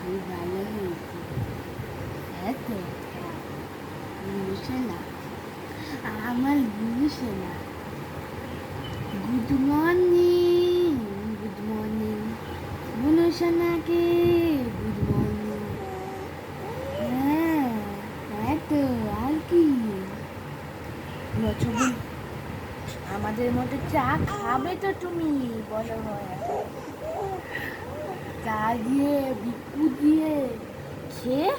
খুব ভালো হয়েছে। হ্যাঁ তো, বুনু সোনা, আমার বুনু সোনা, গুড মর্নিং, গুড মর্নিং বুনু সোনাকে, গুড মর্নিং। হ্যাঁ, হ্যাঁ তো, আর কি বছর আমাদের মতো চা খাবে তো তুমি, বড় হয় চা দিয়ে বিস্কুট দিয়ে খেয়ে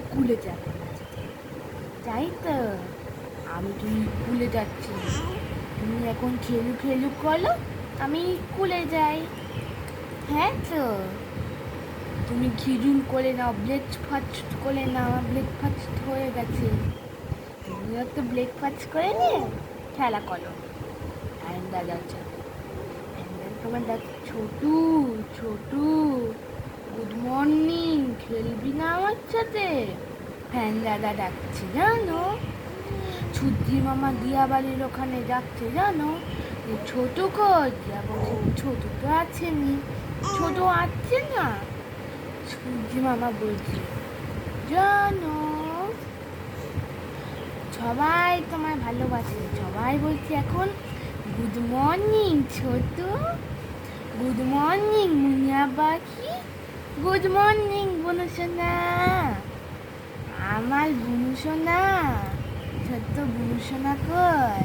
স্কুলে যাবে মাঝে, তাই তো? আমি তুমি স্কুলে যাচ্ছি, তুমি এখন খেলু খেলু করো, আমি স্কুলে যাই। হ্যাঁ তো, তুমি খিজুন করে নাও, ব্রেকফাস্ট করে নাও, ব্রেকফাস্ট হয়ে গেছে, তুমিও তো ব্রেকফাস্ট করে নিয়ে খেলা করো আয়ন্দা যাচ্ছে। তোমার দেখ ছোটু, ছোটু, গুড মর্নিং, খেলবি না আমার সাথে? ফ্যান দাদা ডাকছে জানো, ছুটি মামা দিয়া বাড়ির ওখানে যাচ্ছে জানো। ছোট কই? দিয়া বলছে ছোট তো আছেনি, ছোট আছে না, সূর্যি মামা বলছে জানো। সবাই তোমায় ভালোবাসে, সবাই বলছে এখন গুড মর্নিং ছোট, গুড মর্নিং মুনিয়া পাখি, গুড মর্নিং বুনু সোনা, আমার বুনু সোনা, ছোট্ট বুনু সোনা কই?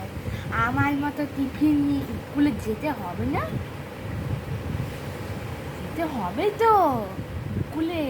আমার মতো টিফিন নিয়ে স্কুলে যেতে হবে না? যেতে হবে তো স্কুলে।